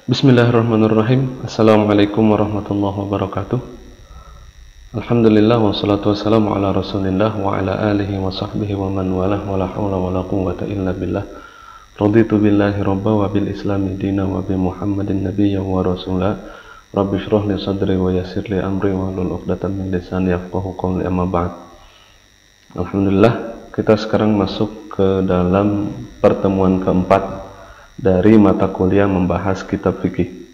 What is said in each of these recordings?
Bismillahirrahmanirrahim. Assalamualaikum warahmatullahi wabarakatuh. Alhamdulillah wassalatu wassalamu ala rasulillah wa ala alihi wa sahbihi wa man walah wa la hawla wa la quwwata illa billah. Raditu billahi rabba wa bil islami dina wa bi muhammadin nabiyya wa rasula. Rabbi shrah li sadri wa yassir li amri wa hlul 'uqdatam min lisani yafqahu qawli, amma ba'd. Alhamdulillah, kita sekarang masuk ke dalam pertemuan keempat dari mata kuliah membahas kitab fikih.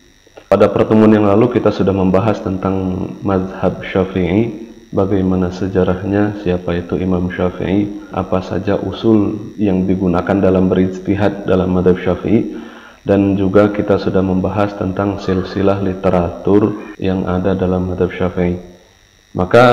Pada pertemuan yang lalu kita sudah membahas tentang mazhab Syafi'i, bagaimana sejarahnya, siapa itu Imam Syafi'i, apa saja usul yang digunakan dalam berijtihad dalam mazhab Syafi'i, dan juga kita sudah membahas tentang silsilah literatur yang ada dalam mazhab Syafi'i. Maka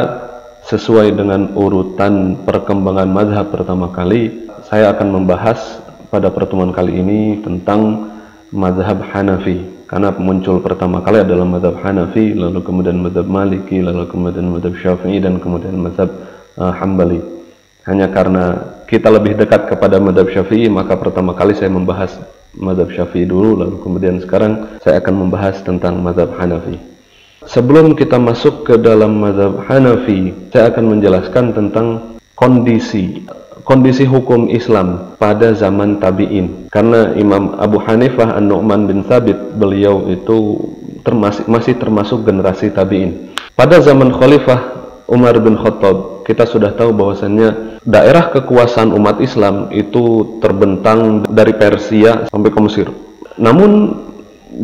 sesuai dengan urutan perkembangan mazhab pertama kali, saya akan membahas pada pertemuan kali ini tentang mazhab Hanafi, karena muncul pertama kali adalah mazhab Hanafi, lalu kemudian mazhab Maliki, lalu kemudian mazhab Syafi'i, dan kemudian mazhab Hambali. Hanya karena kita lebih dekat kepada mazhab Syafi'i, maka pertama kali saya membahas mazhab Syafi'i dulu, lalu kemudian sekarang saya akan membahas tentang mazhab Hanafi. Sebelum kita masuk ke dalam mazhab Hanafi, saya akan menjelaskan tentang kondisi hukum Islam pada zaman tabi'in. Karena Imam Abu Hanifah An-Nu'man bin Thabit, beliau itu masih termasuk generasi tabi'in. Pada zaman Khalifah Umar bin Khattab, kita sudah tahu bahwasannya daerah kekuasaan umat Islam itu terbentang dari Persia sampai ke Mesir. Namun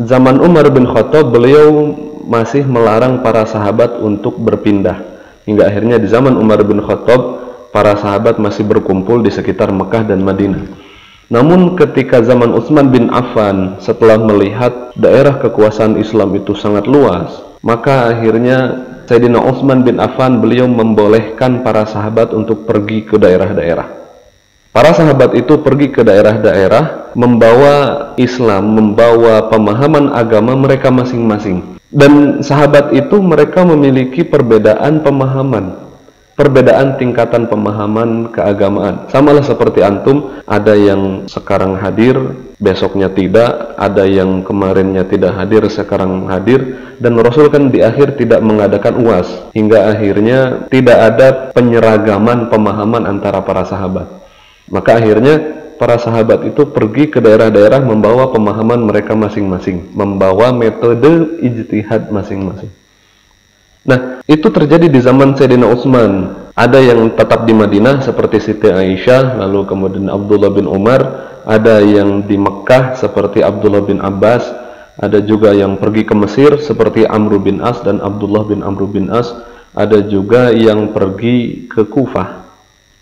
zaman Umar bin Khattab, beliau masih melarang para sahabat untuk berpindah. Hingga akhirnya di zaman Umar bin Khattab, para sahabat masih berkumpul di sekitar Mekah dan Madinah. Namun ketika zaman Utsman bin Affan, setelah melihat daerah kekuasaan Islam itu sangat luas, maka akhirnya Sayyidina Utsman bin Affan, beliau membolehkan para sahabat untuk pergi ke daerah-daerah. Para sahabat itu pergi ke daerah-daerah membawa Islam, membawa pemahaman agama mereka masing-masing. Dan sahabat itu mereka memiliki perbedaan pemahaman, perbedaan tingkatan pemahaman keagamaan. Samalah seperti antum, ada yang sekarang hadir, besoknya tidak, ada yang kemarinnya tidak hadir, sekarang hadir, dan Rasul kan di akhir tidak mengadakan UAS, hingga akhirnya tidak ada penyeragaman pemahaman antara para sahabat. Maka akhirnya para sahabat itu pergi ke daerah-daerah membawa pemahaman mereka masing-masing, membawa metode ijtihad masing-masing. Nah, itu terjadi di zaman Sayyidina Utsman. Ada yang tetap di Madinah seperti Siti Aisyah, lalu kemudian Abdullah bin Umar. Ada yang di Mekah seperti Abdullah bin Abbas. Ada juga yang pergi ke Mesir seperti Amr bin As dan Abdullah bin Amr bin As. Ada juga yang pergi ke Kufah.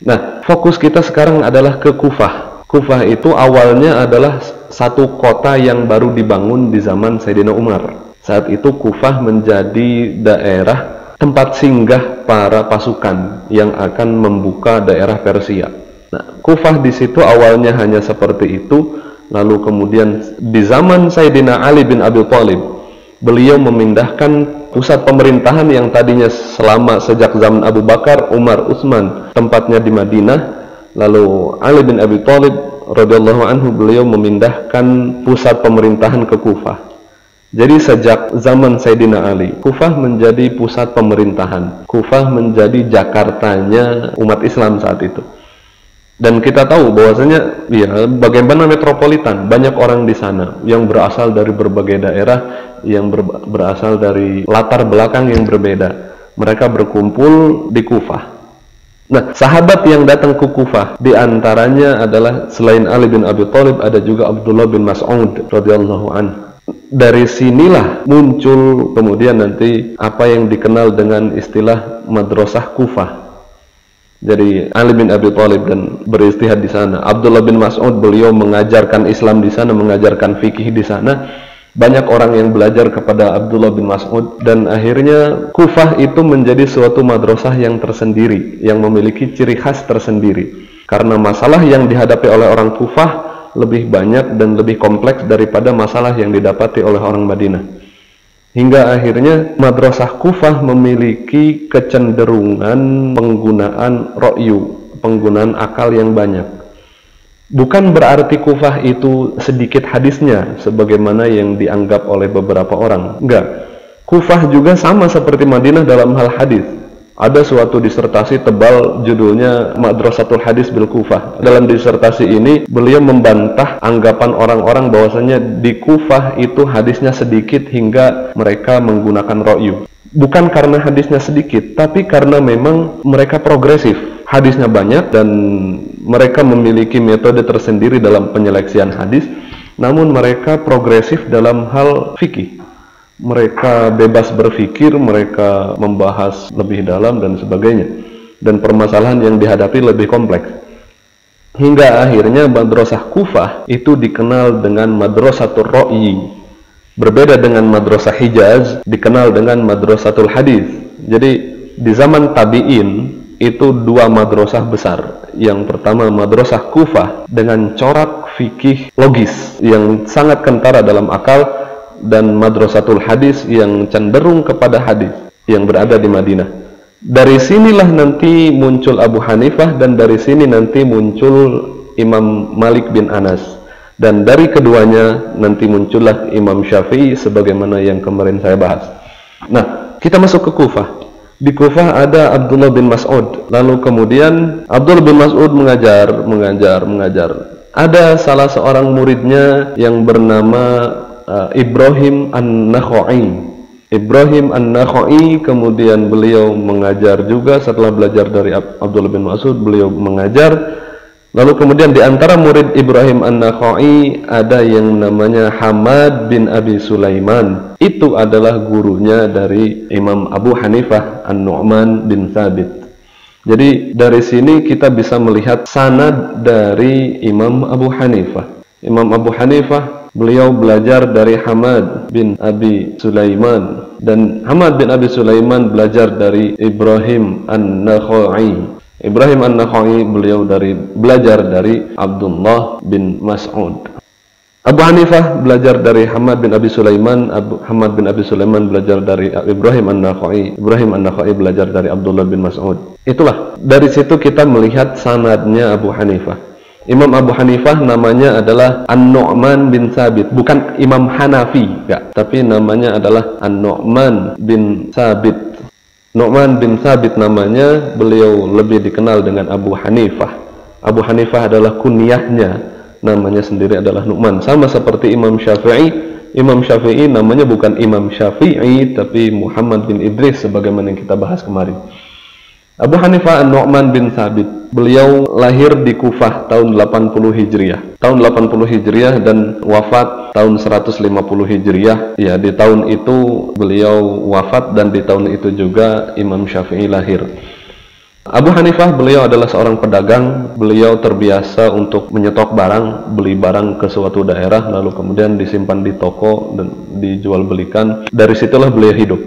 Nah, fokus kita sekarang adalah ke Kufah. Kufah itu awalnya adalah satu kota yang baru dibangun di zaman Sayyidina Umar. Saat itu Kufah menjadi daerah tempat singgah para pasukan yang akan membuka daerah Persia. Nah, Kufah di situ awalnya hanya seperti itu. Lalu kemudian di zaman Sayyidina Ali bin Abi Thalib, beliau memindahkan pusat pemerintahan yang tadinya sejak zaman Abu Bakar, Umar, Utsman, tempatnya di Madinah. Lalu Ali bin Abi Thalib radhiyallahu anhu, beliau memindahkan pusat pemerintahan ke Kufah. Jadi sejak zaman Sayyidina Ali, Kufah menjadi pusat pemerintahan. Kufah menjadi Jakartanya umat Islam saat itu. Dan kita tahu bahwasanya ya, bagaimana metropolitan, banyak orang di sana yang berasal dari berbagai daerah, yang berasal dari latar belakang yang berbeda. Mereka berkumpul di Kufah. Nah, sahabat yang datang ke Kufah di antaranya adalah selain Ali bin Abi Thalib, ada juga Abdullah bin Mas'ud radhiyallahu anhu. Dari sinilah muncul kemudian nanti apa yang dikenal dengan istilah madrasah Kufah. Jadi Ali bin Abi Thalib dan beristihad di sana. Abdullah bin Mas'ud, beliau mengajarkan Islam di sana, mengajarkan fikih di sana. Banyak orang yang belajar kepada Abdullah bin Mas'ud, dan akhirnya Kufah itu menjadi suatu madrasah yang tersendiri, yang memiliki ciri khas tersendiri. Karena masalah yang dihadapi oleh orang Kufah lebih banyak dan lebih kompleks daripada masalah yang didapati oleh orang Madinah. Hingga akhirnya madrasah Kufah memiliki kecenderungan penggunaan ra'yu, penggunaan akal yang banyak. Bukan berarti Kufah itu sedikit hadisnya sebagaimana yang dianggap oleh beberapa orang. Enggak. Kufah juga sama seperti Madinah dalam hal hadis. Ada suatu disertasi tebal judulnya Madrasatul Hadis bil Kufah. Dalam disertasi ini beliau membantah anggapan orang-orang bahwasanya di Kufah itu hadisnya sedikit hingga mereka menggunakan ra'yu. Bukan karena hadisnya sedikit, tapi karena memang mereka progresif. Hadisnya banyak dan mereka memiliki metode tersendiri dalam penyeleksian hadis, namun mereka progresif dalam hal fikih. Mereka bebas berpikir, mereka membahas lebih dalam dan sebagainya, dan permasalahan yang dihadapi lebih kompleks. Hingga akhirnya Madrasah Kufah itu dikenal dengan Madrasatul Ra'yi. Berbeda dengan Madrasah Hijaz, dikenal dengan Madrasatul Hadis. Jadi di zaman tabi'in itu dua madrasah besar. Yang pertama Madrasah Kufah dengan corak fikih logis yang sangat kentara dalam akal, dan Madrasatul Hadis yang cenderung kepada hadis yang berada di Madinah. Dari sinilah nanti muncul Abu Hanifah, dan dari sini nanti muncul Imam Malik bin Anas, dan dari keduanya nanti muncullah Imam Syafi'i sebagaimana yang kemarin saya bahas. Nah, kita masuk ke Kufah. Di Kufah ada Abdullah bin Mas'ud. Lalu kemudian Abdullah bin Mas'ud mengajar. Ada salah seorang muridnya yang bernama Ibrahim An-Nakhai. Ibrahim An-Nakhai kemudian beliau mengajar juga. Setelah belajar dari Abdullah bin Mas'ud, beliau mengajar. Lalu kemudian di antara murid Ibrahim An-Nakhai ada yang namanya Hamad bin Abi Sulaiman. Itu adalah gurunya dari Imam Abu Hanifah, An-Nu'man bin Thabit. Jadi dari sini kita bisa melihat sanad dari Imam Abu Hanifah. Imam Abu Hanifah beliau belajar dari Hamad bin Abi Sulaiman, dan Hamad bin Abi Sulaiman belajar dari Ibrahim An-Nakhai. Ibrahim An-Nakhai beliau belajar dari Abdullah bin Mas'ud. Abu Hanifah belajar dari Hamad bin Abi Sulaiman. Hamad bin Abi Sulaiman belajar dari Ibrahim An-Nakhai. Ibrahim An-Nakhai belajar dari Abdullah bin Mas'ud. Itulah, dari situ kita melihat sanadnya Abu Hanifah. Imam Abu Hanifah namanya adalah An-Nu'man bin Thabit, bukan Imam Hanafi, enggak, tapi namanya adalah An-Nu'man bin Thabit. Nu'man bin Thabit namanya, beliau lebih dikenal dengan Abu Hanifah. Abu Hanifah adalah kunyahnya, namanya sendiri adalah Nu'man. Sama seperti Imam Syafi'i. Imam Syafi'i namanya bukan Imam Syafi'i, tapi Muhammad bin Idris sebagaimana yang kita bahas kemarin. Abu Hanifah An-Nu'man bin Thabit, beliau lahir di Kufah tahun 80 Hijriah. Tahun 80 Hijriah dan wafat tahun 150 Hijriah. Ya, di tahun itu beliau wafat, dan di tahun itu juga Imam Syafi'i lahir. Abu Hanifah beliau adalah seorang pedagang. Beliau terbiasa untuk menyetok barang, beli barang ke suatu daerah, lalu kemudian disimpan di toko dan dijual belikan. Dari situlah beliau hidup.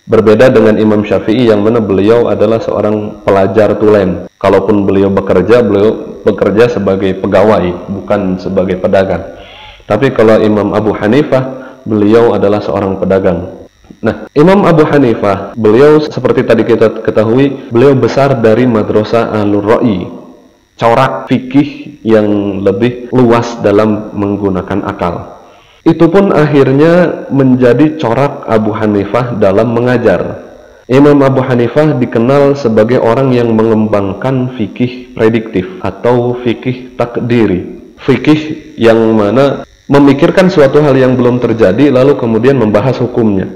Berbeda dengan Imam Syafi'i yang mana beliau adalah seorang pelajar tulen. Kalaupun beliau bekerja sebagai pegawai, bukan sebagai pedagang. Tapi kalau Imam Abu Hanifah, beliau adalah seorang pedagang. Nah, Imam Abu Hanifah, beliau seperti tadi kita ketahui, beliau besar dari Madrasah Ahlur Ra'yi. Corak fikih yang lebih luas dalam menggunakan akal. Itu pun akhirnya menjadi corak Abu Hanifah dalam mengajar. Imam Abu Hanifah dikenal sebagai orang yang mengembangkan fikih prediktif atau fikih takdiri. Fikih yang mana memikirkan suatu hal yang belum terjadi lalu kemudian membahas hukumnya.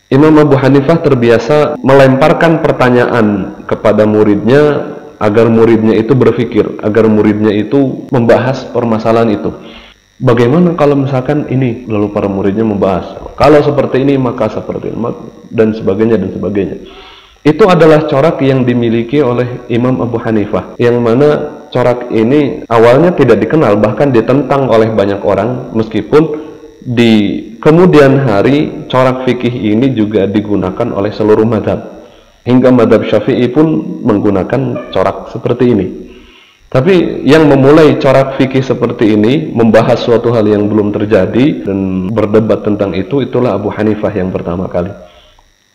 Imam Abu Hanifah terbiasa melemparkan pertanyaan kepada muridnya agar muridnya itu berpikir, agar muridnya itu membahas permasalahan itu. Bagaimana kalau misalkan ini, lalu para muridnya membahas, kalau seperti ini maka seperti ini, dan sebagainya dan sebagainya. Itu adalah corak yang dimiliki oleh Imam Abu Hanifah, yang mana corak ini awalnya tidak dikenal, bahkan ditentang oleh banyak orang, meskipun di kemudian hari corak fikih ini juga digunakan oleh seluruh mazhab, hingga mazhab Syafi'i pun menggunakan corak seperti ini. Tapi yang memulai corak fikih seperti ini, membahas suatu hal yang belum terjadi dan berdebat tentang itu, itulah Abu Hanifah yang pertama kali.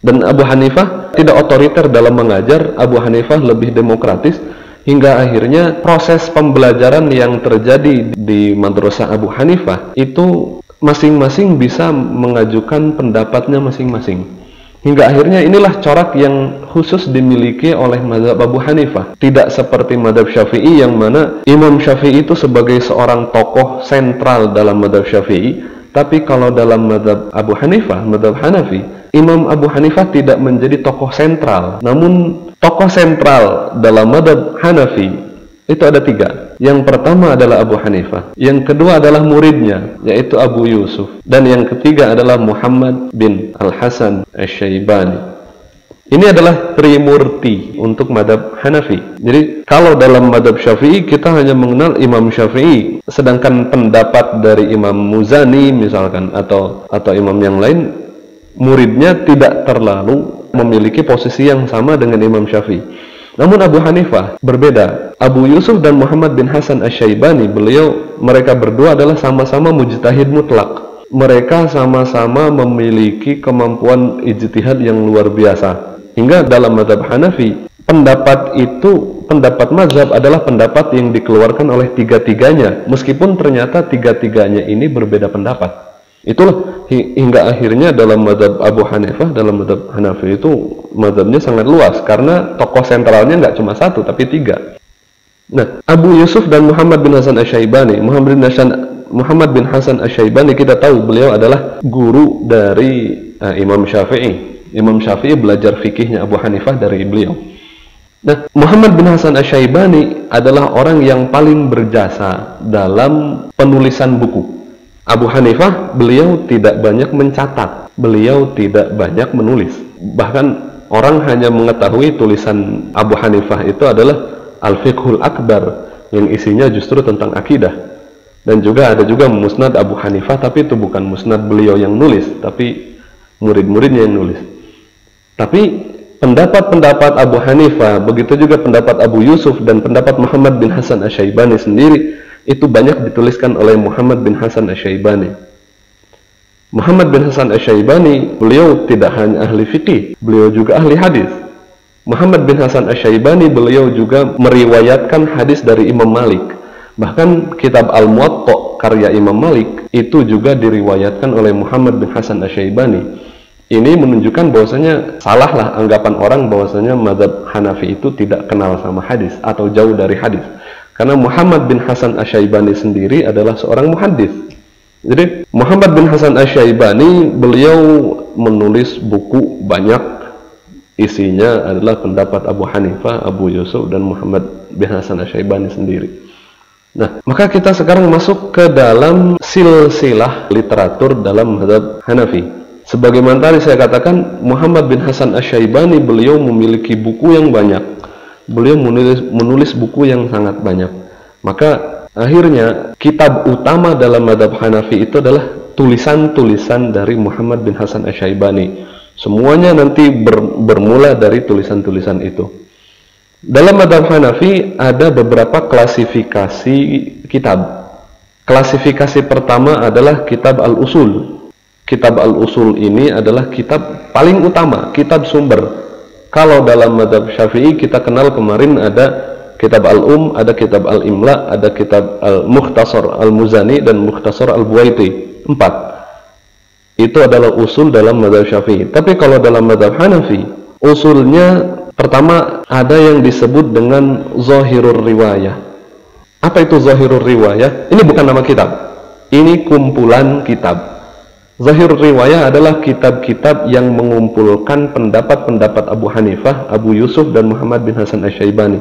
Dan Abu Hanifah tidak otoriter dalam mengajar. Abu Hanifah lebih demokratis, Hingga akhirnya proses pembelajaran yang terjadi di Madrasah Abu Hanifah itu masing-masing bisa mengajukan pendapatnya masing-masing. Hingga akhirnya inilah corak yang khusus dimiliki oleh mazhab Abu Hanifah. Tidak seperti mazhab Syafi'i yang mana Imam Syafi'i itu sebagai seorang tokoh sentral dalam mazhab Syafi'i. Tapi kalau dalam mazhab Abu Hanifah, mazhab Hanafi, Imam Abu Hanifah tidak menjadi tokoh sentral. Namun tokoh sentral dalam mazhab Hanafi itu ada 3. Yang pertama adalah Abu Hanifah, yang kedua adalah muridnya yaitu Abu Yusuf, dan yang ketiga adalah Muhammad bin Al-Hasan Asy-Syaibani. Ini adalah trimurti untuk madhab Hanafi. Jadi kalau dalam madhab Syafi'i kita hanya mengenal Imam Syafi'i, sedangkan pendapat dari Imam Muzani misalkan atau imam yang lain, muridnya tidak terlalu memiliki posisi yang sama dengan Imam Syafi'i. Namun Abu Hanifah berbeda. Abu Yusuf dan Muhammad bin Hasan Asy-Syaibani, mereka berdua adalah sama-sama mujtahid mutlak. Mereka sama-sama memiliki kemampuan ijtihad yang luar biasa. Hingga dalam mazhab Hanafi, pendapat mazhab adalah pendapat yang dikeluarkan oleh tiga-tiganya, meskipun ternyata tiga-tiganya ini berbeda pendapat. Itulah hingga akhirnya dalam mazhab Abu Hanifah, dalam mazhab Hanafi itu mazhabnya sangat luas karena tokoh sentralnya nggak cuma 1 tapi 3. Nah, Abu Yusuf dan Muhammad bin Hasan Asy-Syaibani, Muhammad bin Hasan Asy-Syaibani kita tahu beliau adalah guru dari Imam Syafi'i. Imam Syafi'i belajar fikihnya Abu Hanifah dari beliau. Nah, Muhammad bin Hasan Asy-Syaibani adalah orang yang paling berjasa dalam penulisan buku. Abu Hanifah, beliau tidak banyak mencatat, beliau tidak banyak menulis. Bahkan orang hanya mengetahui tulisan Abu Hanifah itu adalah Al-Fiqhul Akbar, yang isinya justru tentang akidah. Dan juga ada juga Musnad Abu Hanifah, tapi itu bukan musnad beliau yang nulis, tapi murid-muridnya yang nulis. Tapi pendapat-pendapat Abu Hanifah, begitu juga pendapat Abu Yusuf dan pendapat Muhammad bin Hasan Asy-Syaibani sendiri, itu banyak dituliskan oleh Muhammad bin Hasan Asy-Syaibani. Muhammad bin Hasan Asy-Syaibani, beliau tidak hanya ahli fikih, beliau juga ahli hadis. Muhammad bin Hasan Asy-Syaibani, beliau juga meriwayatkan hadis dari Imam Malik. Bahkan kitab Al-Muwatta karya Imam Malik itu juga diriwayatkan oleh Muhammad bin Hasan Asy-Syaibani. Ini menunjukkan bahwasanya salahlah anggapan orang bahwasanya mazhab Hanafi itu tidak kenal sama hadis atau jauh dari hadis. Karena Muhammad bin Hasan Asy-Syaibani sendiri adalah seorang muhaddits. Jadi Muhammad bin Hasan Asy-Syaibani, beliau menulis buku banyak, isinya adalah pendapat Abu Hanifah, Abu Yusuf dan Muhammad bin Hasan Asy-Syaibani sendiri. Nah, maka kita sekarang masuk ke dalam silsilah literatur dalam mazhab Hanafi. Sebagaimana tadi saya katakan, Muhammad bin Hasan Asy-Syaibani, beliau memiliki buku yang banyak. Beliau menulis buku yang sangat banyak. Maka akhirnya kitab utama dalam mazhab Hanafi itu adalah tulisan-tulisan dari Muhammad bin Hasan Asy-Syaibani. Semuanya nanti bermula dari tulisan-tulisan itu. Dalam mazhab Hanafi ada beberapa klasifikasi kitab. Klasifikasi pertama adalah kitab Al-Usul. Kitab Al-Usul ini adalah kitab paling utama, kitab sumber. Kalau dalam mazhab Syafi'i kita kenal kemarin ada kitab Al-Um, ada kitab Al-Imla, ada kitab Al-Mukhtasar Al-Muzani dan Mukhtasar Al-Buwaiti. 4. Itu adalah usul dalam mazhab Syafi'i. Tapi kalau dalam mazhab Hanafi, usulnya pertama ada yang disebut dengan Zahirur Riwayah. Apa itu Zahirur Riwayah? Ini bukan nama kitab. Ini kumpulan kitab. Zahir Riwayah adalah kitab-kitab yang mengumpulkan pendapat-pendapat Abu Hanifah, Abu Yusuf dan Muhammad bin Hasan Asy-Syaibani.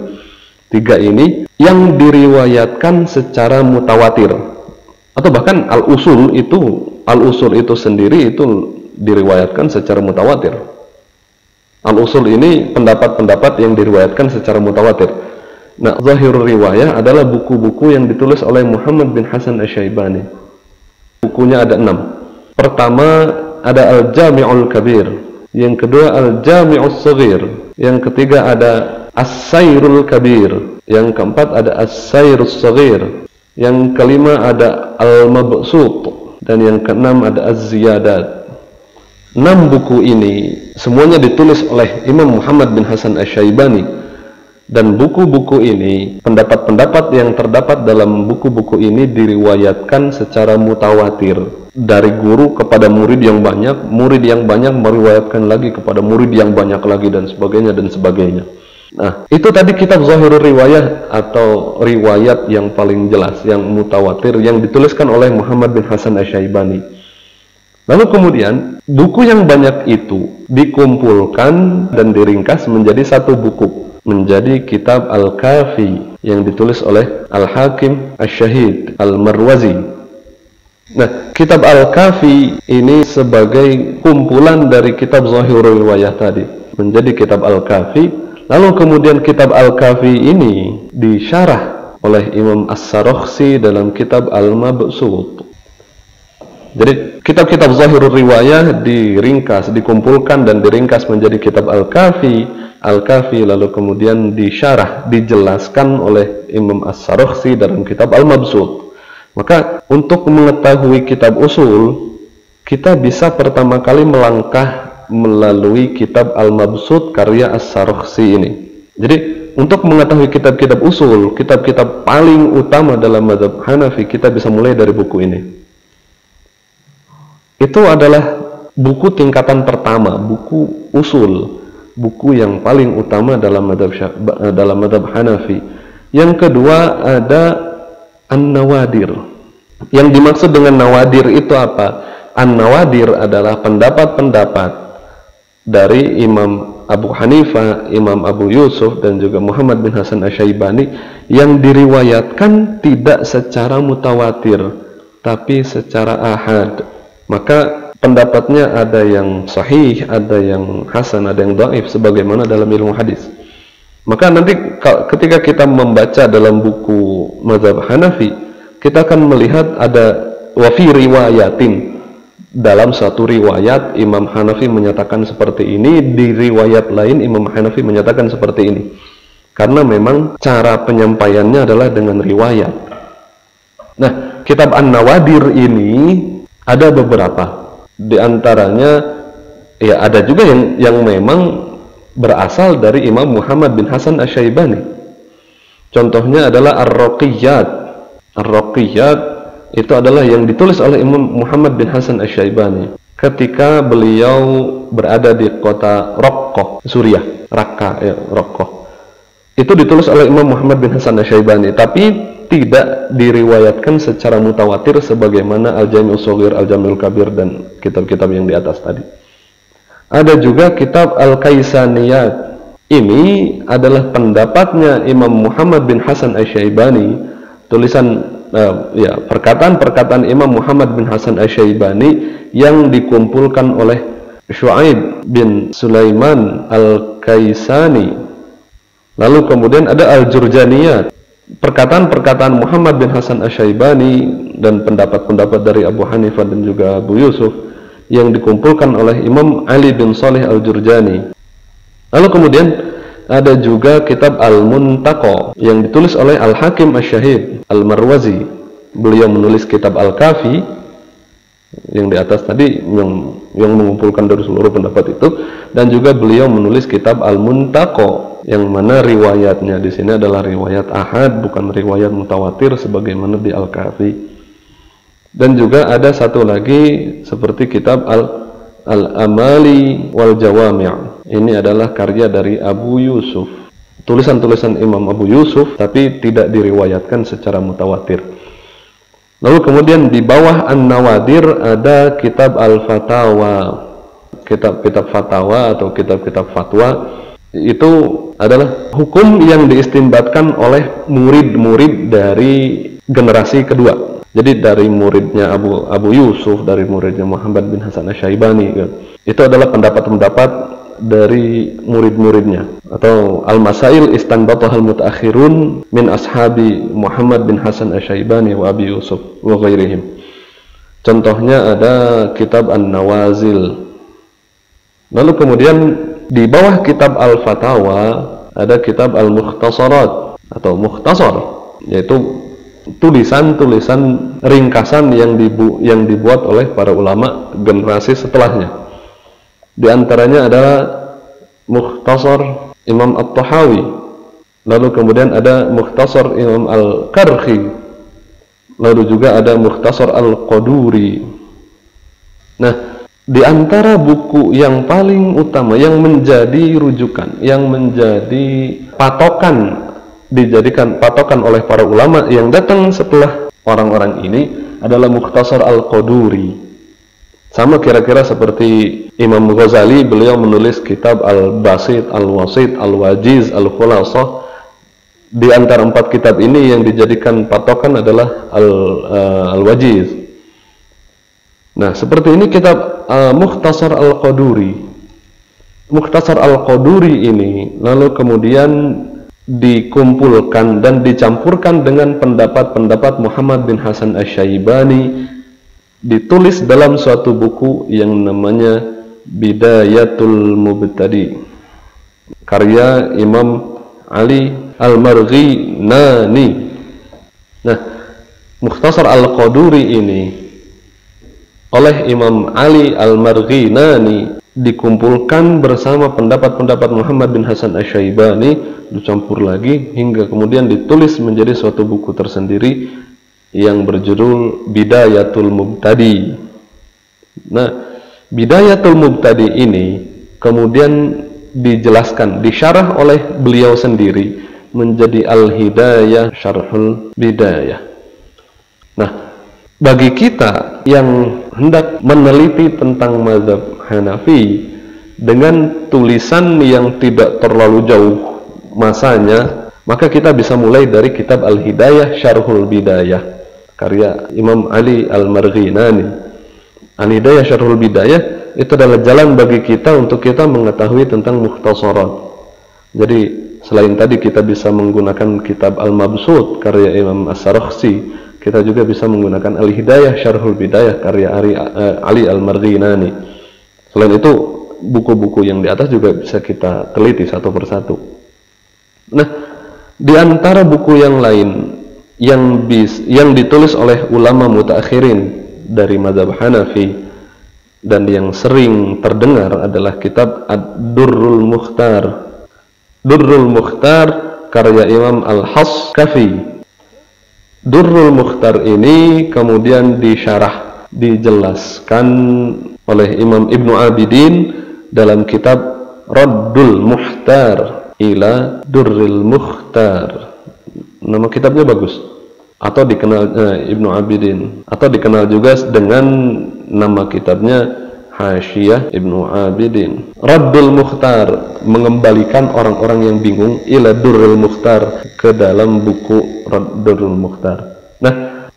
3 ini yang diriwayatkan secara mutawatir. Atau bahkan Al-Usul itu sendiri itu diriwayatkan secara mutawatir. Al-Usul ini pendapat-pendapat yang diriwayatkan secara mutawatir. Nah, Zahir Riwayah adalah buku-buku yang ditulis oleh Muhammad bin Hasan Asy-Syaibani. Bukunya ada 6. Pertama ada Al-Jami'ul Kabir, yang kedua Al-Jami'us Shaghir, yang ketiga ada As-Sayrul Kabir, yang keempat ada As-Sayrus Shaghir, yang kelima ada Al-Mabsut, dan yang keenam ada Az-Ziyadat. 6 buku ini semuanya ditulis oleh Imam Muhammad bin Hasan Asy-Syaibani. Dan buku-buku ini, pendapat-pendapat yang terdapat dalam buku-buku ini diriwayatkan secara mutawatir dari guru kepada murid yang banyak meriwayatkan lagi kepada murid yang banyak lagi, dan sebagainya dan sebagainya. Nah, itu tadi kitab Zahirul Riwayah atau riwayat yang paling jelas, yang mutawatir, yang dituliskan oleh Muhammad bin Hasan Asy-Syaibani. Lalu kemudian buku yang banyak itu dikumpulkan dan diringkas menjadi satu buku, menjadi kitab Al-Kafi yang ditulis oleh Al-Hakim Asy-Syahid Al-Marwazi. Nah, kitab Al-Kafi ini sebagai kumpulan dari kitab Zahirul Riwayah tadi menjadi kitab Al-Kafi. Lalu kemudian kitab Al-Kafi ini disyarah oleh Imam As-Sarakhsi dalam kitab Al-Mabsut. Jadi kitab-kitab Zahirul Riwayah diringkas, dikumpulkan dan diringkas menjadi kitab Al-Kafi, lalu kemudian disyarah, dijelaskan oleh Imam As-Sarakhsi dalam kitab Al-Mabsut. Maka untuk mengetahui kitab usul, kita bisa pertama kali melangkah melalui kitab Al-Mabsut karya As-Sarakhsi ini. Jadi untuk mengetahui kitab-kitab usul, kitab-kitab paling utama dalam mazhab Hanafi, kita bisa mulai dari buku ini. Itu adalah buku tingkatan pertama, buku usul, buku yang paling utama dalam mazhab Hanafi. Yang kedua ada An-Nawadir. Yang dimaksud dengan Nawadir itu apa? An-Nawadir adalah pendapat-pendapat dari Imam Abu Hanifah, Imam Abu Yusuf, dan juga Muhammad bin Hasan Asy-Syaibani yang diriwayatkan tidak secara mutawatir, tapi secara ahad. Maka pendapatnya ada yang sahih, ada yang hasan, ada yang dhaif, sebagaimana dalam ilmu hadis. Maka nanti ketika kita membaca dalam buku mazhab Hanafi, kita akan melihat ada wafi riwayatin. Dalam suatu riwayat Imam Hanafi menyatakan seperti ini, di riwayat lain Imam Hanafi menyatakan seperti ini. Karena memang cara penyampaiannya adalah dengan riwayat. Nah, kitab An-Nawadir ini ada beberapa. Di antaranya ya ada juga yang memang berasal dari Imam Muhammad bin Hasan Asy-Syaibani. Contohnya adalah Ar-Raqiyat. Ar-Raqiyat itu adalah yang ditulis oleh Imam Muhammad bin Hasan Asy-Syaibani ketika beliau berada di kota Raqqah, Suriah, Raqqah. Itu ditulis oleh Imam Muhammad bin Hasan Asy-Syaibani, tapi tidak diriwayatkan secara mutawatir sebagaimana Al-Jami' Ash-Shaghir, Al-Jami' Al-Kabir, dan kitab-kitab yang di atas tadi. Ada juga kitab Al-Kaisaniyat. Ini adalah pendapatnya Imam Muhammad bin Hasan Asy-Syaibani, tulisan perkataan-perkataan Imam Muhammad bin Hasan Asy-Syaibani yang dikumpulkan oleh Syu'aib bin Sulaiman Al-Kaisani. Lalu kemudian ada Al-Jurjaniyat, perkataan-perkataan Muhammad bin Hasan Asy-Syaibani dan pendapat-pendapat dari Abu Hanifah dan juga Abu Yusuf yang dikumpulkan oleh Imam Ali bin Shalih Al-Jurjani. Lalu kemudian ada juga kitab Al-Muntaqa yang ditulis oleh Al-Hakim Asy-Syahid Al-Marwazi. Beliau menulis kitab Al-Kafi yang di atas tadi, yang mengumpulkan dari seluruh pendapat itu, dan juga beliau menulis kitab Al-Muntaqa yang mana riwayatnya di sini adalah riwayat ahad, bukan riwayat mutawatir sebagaimana di Al-Kafi. Dan juga ada satu lagi seperti kitab Al-Amali wal Jawami'. Ini adalah karya dari Abu Yusuf, tulisan-tulisan Imam Abu Yusuf, tapi tidak diriwayatkan secara mutawatir. Lalu kemudian di bawah An-Nawadir ada kitab Al-Fatawa. Kitab-kitab fatwa atau kitab-kitab fatwa itu adalah hukum yang diistinbatkan oleh murid-murid dari generasi kedua. Jadi dari muridnya Abu Yusuf, dari muridnya Muhammad bin Hasan Asy-Syaibani, itu adalah pendapat-pendapat dari murid-muridnya, atau al-masail istanbatahal mutaakhirun min ashabi Muhammad bin Hasan Asy-Syaibani wa Abi Yusuf wa ghairihim. Contohnya ada kitab An-Nawazil. Lalu kemudian di bawah kitab Al-Fatawa ada kitab Al-Mukhtasarat atau Mukhtasar, yaitu tulisan-tulisan ringkasan yang dibuat oleh para ulama generasi setelahnya. Di antaranya adalah Mukhtasar Imam At-Tahawi. Lalu kemudian ada Mukhtasar Imam Al-Karhi. Lalu juga ada Mukhtasar Al-Qaduri. Nah, di antara buku yang paling utama, yang menjadi rujukan, yang menjadi patokan, dijadikan patokan oleh para ulama yang datang setelah orang-orang ini adalah Mukhtasar Al-Qaduri. Sama kira-kira seperti Imam Ghazali, beliau menulis kitab Al-Basit, Al-Wasit, Al-Wajiz, Al-Khulasah. Di antara 4 kitab ini yang dijadikan patokan adalah Al-Wajiz. Nah, seperti ini kitab Mukhtasar Al-Qaduri. Mukhtasar Al-Qaduri ini lalu kemudian dikumpulkan dan dicampurkan dengan pendapat-pendapat Muhammad bin Hasan Asy-Syaibani, ditulis dalam suatu buku yang namanya Bidayatul Mubtadi, karya Imam Ali Al-Marghinani. Nah, Mukhtasar Al-Qaduri ini oleh Imam Ali Al-Marghinani dikumpulkan bersama pendapat-pendapat Muhammad bin Hasan Asy-Syaibani, dicampur lagi hingga kemudian ditulis menjadi suatu buku tersendiri yang berjudul Bidayatul Mubtadi. Nah, Bidayatul Mubtadi ini kemudian dijelaskan, disyarah oleh beliau sendiri menjadi Al-Hidayah Syarhul Bidayah. Nah, bagi kita yang hendak meneliti tentang mazhab Hanafi dengan tulisan yang tidak terlalu jauh masanya, maka kita bisa mulai dari kitab Al-Hidayah Syarhul Bidayah, karya Imam Ali Al-Marghinani. Al-Hidayah Syarhul Bidayah itu adalah jalan bagi kita untuk kita mengetahui tentang mukhtasarat. Jadi selain tadi kita bisa menggunakan kitab Al-Mabsut karya Imam As-Sarakhsi, kita juga bisa menggunakan Al-Hidayah Syarhul Bidayah karya Ali Al-Marghinani. Selain itu, buku-buku yang di atas juga bisa kita teliti satu persatu. Nah, di antara buku yang lain yang ditulis oleh ulama mutaakhirin dari mazhab Hanafi dan yang sering terdengar adalah kitab Ad-Durrul Mukhtar. Durrul Mukhtar karya Imam Al-Haskafi. Durrul Mukhtar ini kemudian disyarah, dijelaskan oleh Imam Ibnu Abidin dalam kitab Raddul Mukhtar ila Durril Mukhtar. Nama kitabnya bagus, atau dikenal Ibnu Abidin, atau dikenal juga dengan nama kitabnya Hasyiyah Ibnu Abidin. Raddul Mukhtar, mengembalikan orang-orang yang bingung, ila Durrul Mukhtar, ke dalam buku Raddul Mukhtar. Nah,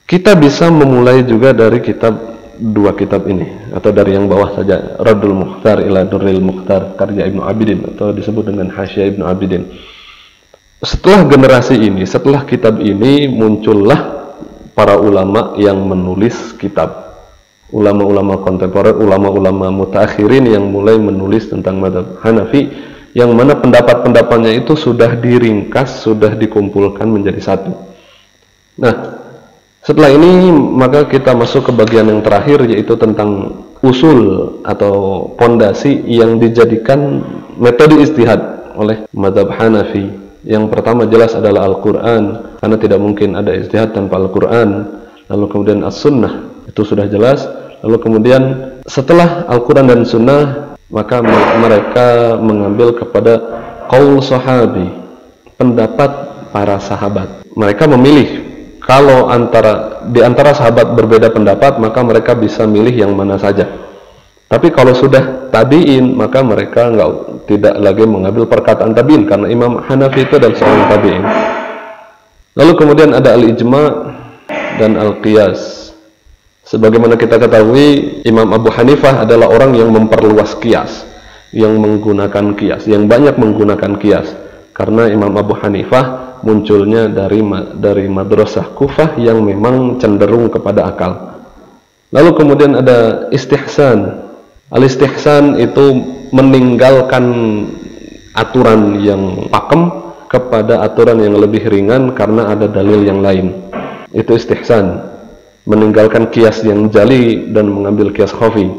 kita bisa memulai juga dari dua kitab ini, atau dari yang bawah saja, Raddul Mukhtar ila Durrul Mukhtar karya Ibnu Abidin, atau disebut dengan Hasyiyah Ibnu Abidin. Setelah generasi ini, setelah kitab ini, muncullah para ulama yang menulis kitab. Ulama-ulama kontemporer, ulama-ulama mutaakhirin yang mulai menulis tentang mazhab Hanafi, yang mana pendapat-pendapatnya itu sudah diringkas, sudah dikumpulkan menjadi satu. Nah, setelah ini maka kita masuk ke bagian yang terakhir, yaitu tentang usul atau pondasi yang dijadikan metode ijtihad oleh mazhab Hanafi. Yang pertama jelas adalah Al-Quran, karena tidak mungkin ada ijtihad tanpa Al-Quran. Lalu kemudian As-Sunnah, itu sudah jelas. Lalu kemudian setelah Al-Quran dan Sunnah, maka mereka mengambil kepada qaul sahabi, pendapat para sahabat. Mereka memilih, kalau di antara sahabat berbeda pendapat, maka mereka bisa milih yang mana saja. Tapi kalau sudah tabi'in, maka mereka tidak lagi mengambil perkataan tabi'in, karena Imam Hanafi itu adalah seorang tabi'in. Lalu kemudian ada al-ijma' dan al-qiyas. Sebagaimana kita ketahui, Imam Abu Hanifah adalah orang yang memperluas qiyas, yang menggunakan qiyas, yang banyak menggunakan qiyas. Karena Imam Abu Hanifah munculnya dari madrasah Kufah yang memang cenderung kepada akal. Lalu kemudian ada istihsan. Al-istihsan itu meninggalkan aturan yang pakem kepada aturan yang lebih ringan karena ada dalil yang lain. Itu istihsan, meninggalkan kias yang jali dan mengambil kias khafi.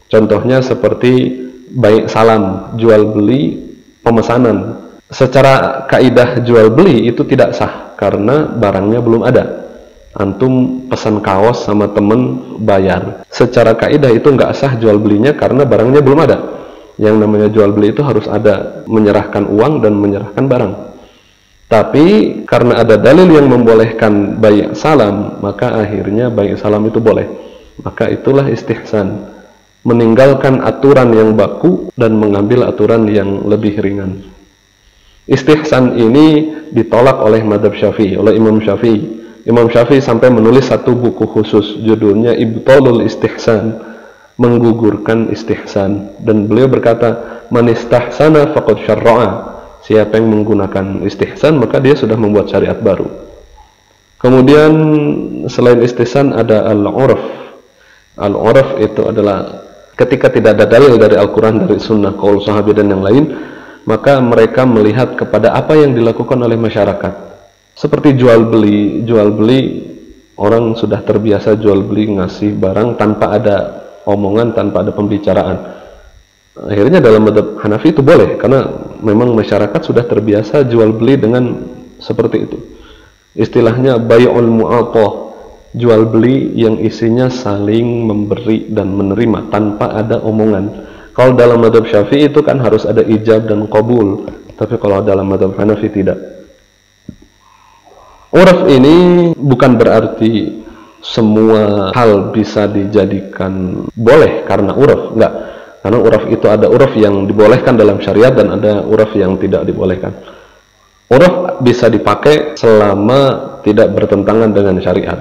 Contohnya seperti baik salam, jual beli, pemesanan. Secara kaidah jual beli itu tidak sah karena barangnya belum ada. Antum pesan kaos sama temen bayar, secara kaidah itu nggak sah jual belinya karena barangnya belum ada. Yang namanya jual beli itu harus ada menyerahkan uang dan menyerahkan barang. Tapi karena ada dalil yang membolehkan bai' salam, maka akhirnya bai' salam itu boleh. Maka itulah istihsan, meninggalkan aturan yang baku dan mengambil aturan yang lebih ringan. Istihsan ini ditolak oleh mazhab Syafi'i, oleh Imam Syafi'i. Imam Syafi'i sampai menulis satu buku khusus, judulnya Ibtalul Istihsan, menggugurkan istihsan. Dan beliau berkata, man istahsana faqad syarra'a, siapa yang menggunakan istihsan maka dia sudah membuat syariat baru. Kemudian selain istihsan ada al-urf. Al-urf itu adalah ketika tidak ada dalil dari Al-Quran, dari Sunnah, qaul sahabi dan yang lain, maka mereka melihat kepada apa yang dilakukan oleh masyarakat. Seperti jual beli orang sudah terbiasa jual beli, ngasih barang tanpa ada omongan, tanpa ada pembicaraan. Akhirnya dalam mazhab Hanafi itu boleh karena memang masyarakat sudah terbiasa jual beli dengan seperti itu. Istilahnya bai'ul mu'athah, jual beli yang isinya saling memberi dan menerima tanpa ada omongan. Kalau dalam mazhab Syafi'i itu kan harus ada ijab dan qabul, tapi kalau dalam mazhab Hanafi tidak. Urf ini bukan berarti semua hal bisa dijadikan boleh karena urf, enggak. Karena urf itu ada urf yang dibolehkan dalam syariat dan ada urf yang tidak dibolehkan. Urf bisa dipakai selama tidak bertentangan dengan syariat.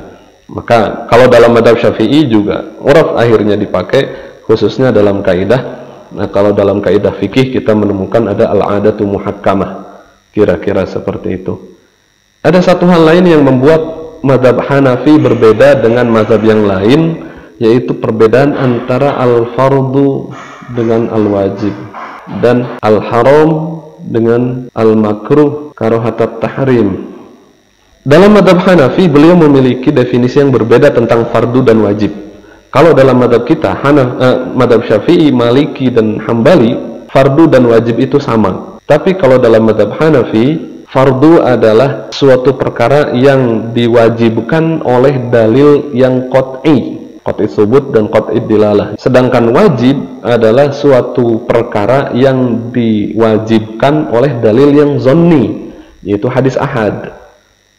Maka kalau dalam mazhab Syafi'i juga urf akhirnya dipakai khususnya dalam kaidah. Nah, kalau dalam kaidah fikih kita menemukan ada al-'adatu muhakkamah, kira-kira seperti itu. Ada satu hal lain yang membuat mazhab Hanafi berbeda dengan mazhab yang lain, yaitu perbedaan antara al-fardu dengan al-wajib dan al-haram dengan al-makruh karahatat tahrim. Dalam mazhab Hanafi beliau memiliki definisi yang berbeda tentang fardu dan wajib. Kalau dalam mazhab kita mazhab Syafi'i, Maliki dan Hambali, fardu dan wajib itu sama. Tapi kalau dalam mazhab Hanafi, fardu adalah suatu perkara yang diwajibkan oleh dalil yang qat'i subut dan qat'i dilalah. Sedangkan wajib adalah suatu perkara yang diwajibkan oleh dalil yang zonni, yaitu hadis ahad.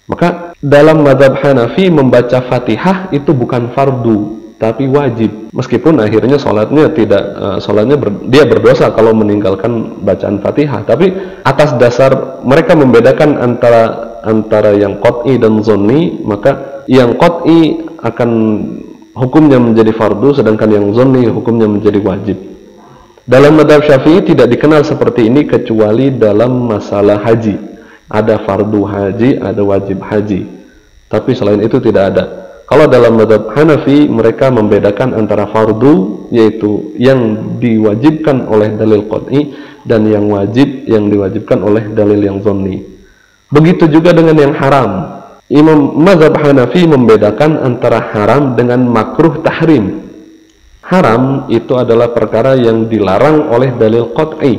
Maka dalam mazhab Hanafi membaca Fatihah itu bukan fardu tapi wajib, meskipun akhirnya dia berdosa kalau meninggalkan bacaan Fatihah. Tapi atas dasar mereka membedakan antara yang qat'i dan zonni, maka yang qat'i akan hukumnya menjadi fardu, sedangkan yang zonni hukumnya menjadi wajib. Dalam mazhab Syafi'i tidak dikenal seperti ini kecuali dalam masalah haji. Ada fardu haji, ada wajib haji, tapi selain itu tidak ada. Kalau dalam mazhab Hanafi mereka membedakan antara fardu, yaitu yang diwajibkan oleh dalil qat'i, dan yang wajib yang diwajibkan oleh dalil yang zonni. Begitu juga dengan yang haram. Mazhab Hanafi membedakan antara haram dengan makruh tahrim. Haram itu adalah perkara yang dilarang oleh dalil qat'i.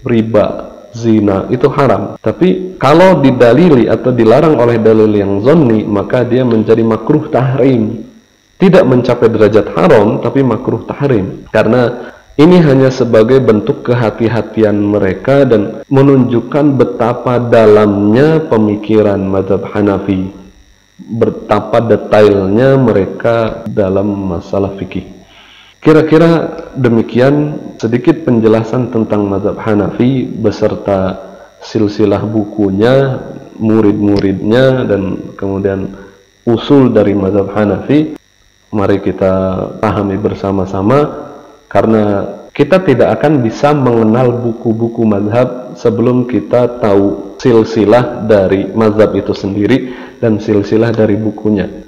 Riba, zina itu haram. Tapi kalau didalili atau dilarang oleh dalil yang zonni, maka dia menjadi makruh tahrim. Tidak mencapai derajat haram, tapi makruh tahrim. Karena ini hanya sebagai bentuk kehati-hatian mereka dan menunjukkan betapa dalamnya pemikiran mazhab Hanafi, betapa detailnya mereka dalam masalah fikih. Kira-kira demikian sedikit penjelasan tentang mazhab Hanafi beserta silsilah bukunya, murid-muridnya, dan kemudian usul dari mazhab Hanafi. Mari kita pahami bersama-sama, karena kita tidak akan bisa mengenal buku-buku mazhab sebelum kita tahu silsilah dari mazhab itu sendiri dan silsilah dari bukunya.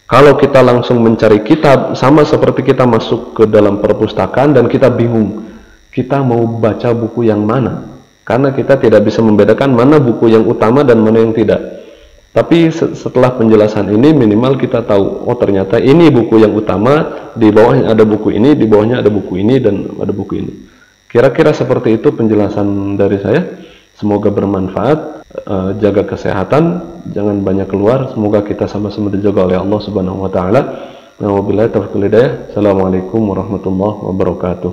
Kalau kita langsung mencari kitab, sama seperti kita masuk ke dalam perpustakaan dan kita bingung, kita mau baca buku yang mana, karena kita tidak bisa membedakan mana buku yang utama dan mana yang tidak. Tapi setelah penjelasan ini, minimal kita tahu, oh ternyata ini buku yang utama, di bawahnya ada buku ini, di bawahnya ada buku ini, dan ada buku ini. Kira-kira seperti itu penjelasan dari saya. Semoga bermanfaat. Jaga kesehatan, jangan banyak keluar. Semoga kita sama-sama dijaga oleh Allah Subhanahu wa taala. Wabillahi taufiq wal hidayah. Assalamualaikum warahmatullahi wabarakatuh.